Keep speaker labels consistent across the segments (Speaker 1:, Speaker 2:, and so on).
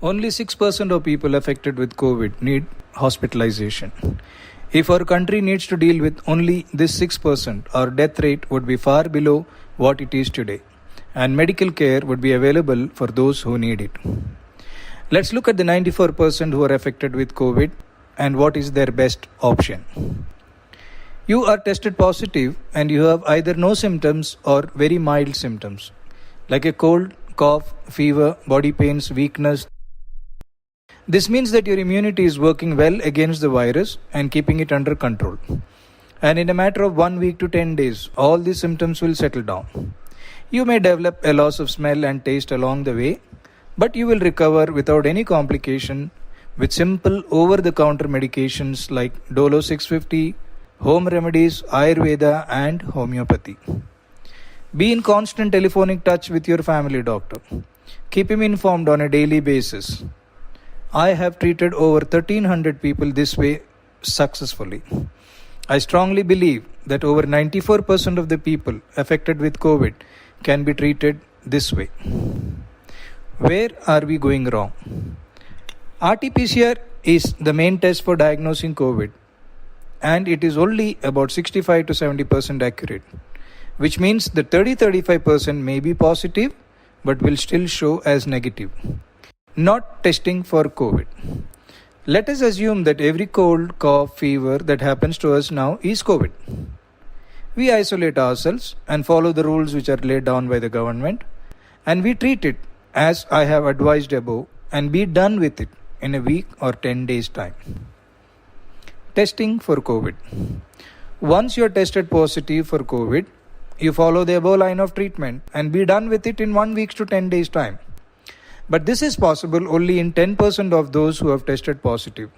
Speaker 1: Only 6% of people affected with COVID need hospitalization. If our country needs to deal with only this 6%, our death rate would be far below what it is today, and medical care would be available for those who need it. Let's look at the 94% who are affected with COVID and what is their best option. You are tested positive and you have either no symptoms or very mild symptoms, like a cold, cough, fever, body pains, weakness. This means that your immunity is working well against the virus and keeping it under control. And in a matter of 1 week to 10 days, all these symptoms will settle down. You may develop a loss of smell and taste along the way, but you will recover without any complication with simple over-the-counter medications like Dolo 650, home remedies, Ayurveda and homeopathy. Be in constant telephonic touch with your family doctor. Keep him informed on a daily basis. I have treated over 1300 people this way successfully. I strongly believe that over 94% of the people affected with COVID can be treated this way. Where are we going wrong? RT-PCR is the main test for diagnosing COVID, and it is only about 65 to 70% accurate, which means that 30-35% may be positive but will still show as negative. Not testing for COVID. Let us assume that every cold, cough, fever that happens to us now is COVID. We isolate ourselves and follow the rules which are laid down by the government, and we treat it as I have advised above and be done with it in a week or 10 days time. Testing for COVID. Once you are tested positive for COVID, you follow the above line of treatment and be done with it in 1 week to 10 days time. But this is possible only in 10% of those who have tested positive.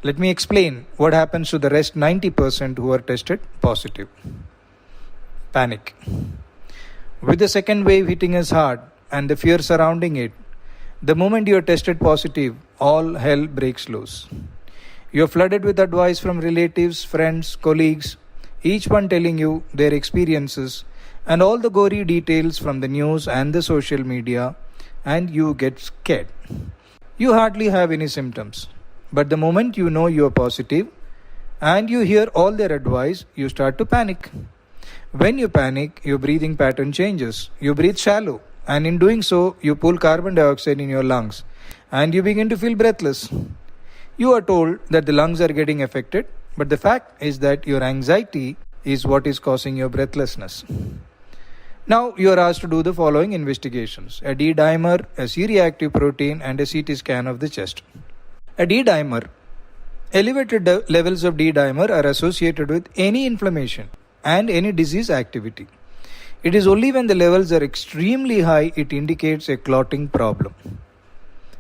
Speaker 1: Let me explain what happens to the rest 90% who are tested positive. Panic. With the second wave hitting us hard and the fear surrounding it, the moment you are tested positive, all hell breaks loose. You are flooded with advice from relatives, friends, colleagues, each one telling you their experiences and all the gory details from the news and the social media, and you get scared. You hardly have any symptoms, but the moment you know you are positive and you hear all their advice, you start to panic. When you panic, your breathing pattern changes. You breathe shallow, and in doing so, you pull carbon dioxide in your lungs and you begin to feel breathless. You are told that the lungs are getting affected, but the fact is that your anxiety is what is causing your breathlessness. Now you are asked to do the following investigations: a D-dimer, a C-reactive protein, and a CT scan of the chest. A D-dimer. Elevated levels of D-dimer are associated with any inflammation and any disease activity. It is only when the levels are extremely high it indicates a clotting problem.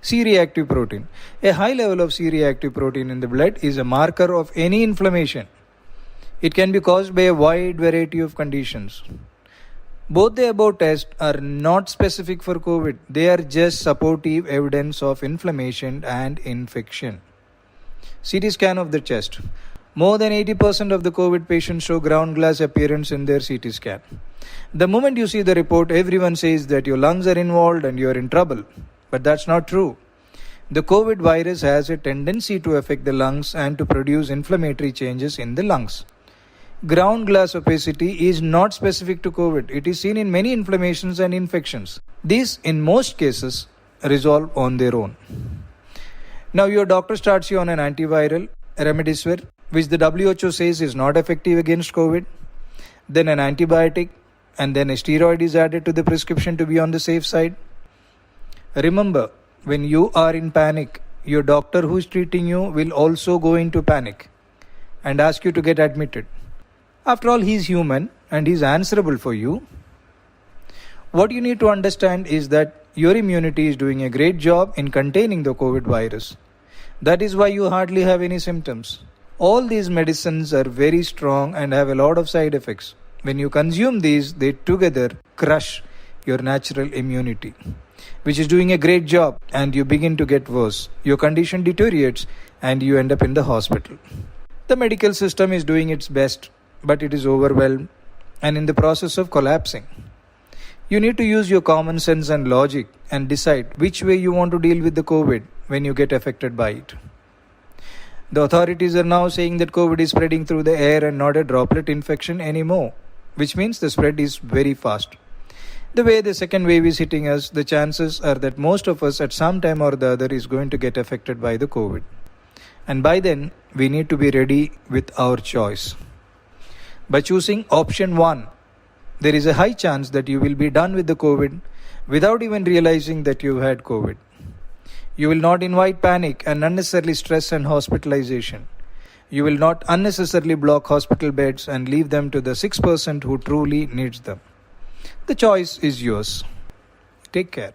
Speaker 1: C-reactive protein. A high level of C-reactive protein in the blood is a marker of any inflammation. It can be caused by a wide variety of conditions. Both the above tests are not specific for COVID. They are just supportive evidence of inflammation and infection. CT scan of the chest. More than 80% of the COVID patients show ground glass appearance in their CT scan. The moment you see the report, everyone says that your lungs are involved and you are in trouble. But that's not true. The COVID virus has a tendency to affect the lungs and to produce inflammatory changes in the lungs. Ground glass opacity is not specific to COVID. It is seen in many inflammations and infections. These, in most cases, resolve on their own. Now your doctor starts you on an antiviral, remdesivir, which the WHO says is not effective against COVID, then an antibiotic, and then a steroid is added to the prescription to be on the safe side. Remember, when you are in panic, your doctor who is treating you will also go into panic and ask you to get admitted. After all, he is human and he is answerable for you. What you need to understand is that your immunity is doing a great job in containing the COVID virus. That is why you hardly have any symptoms. All these medicines are very strong and have a lot of side effects. When you consume these, they together crush your natural immunity, which is doing a great job, and you begin to get worse. Your condition deteriorates and you end up in the hospital. The medical system is doing its best, but it is overwhelmed and in the process of collapsing. You need to use your common sense and logic and decide which way you want to deal with the COVID when you get affected by it. The authorities are now saying that COVID is spreading through the air and not a droplet infection anymore, which means the spread is very fast. The way the second wave is hitting us, the chances are that most of us at some time or the other is going to get affected by the COVID. And by then, we need to be ready with our choice. By choosing option 1, there is a high chance that you will be done with the COVID without even realizing that you had COVID. You will not invite panic and unnecessarily stress and hospitalization. You will not unnecessarily block hospital beds and leave them to the 6% who truly needs them. The choice is yours. Take care.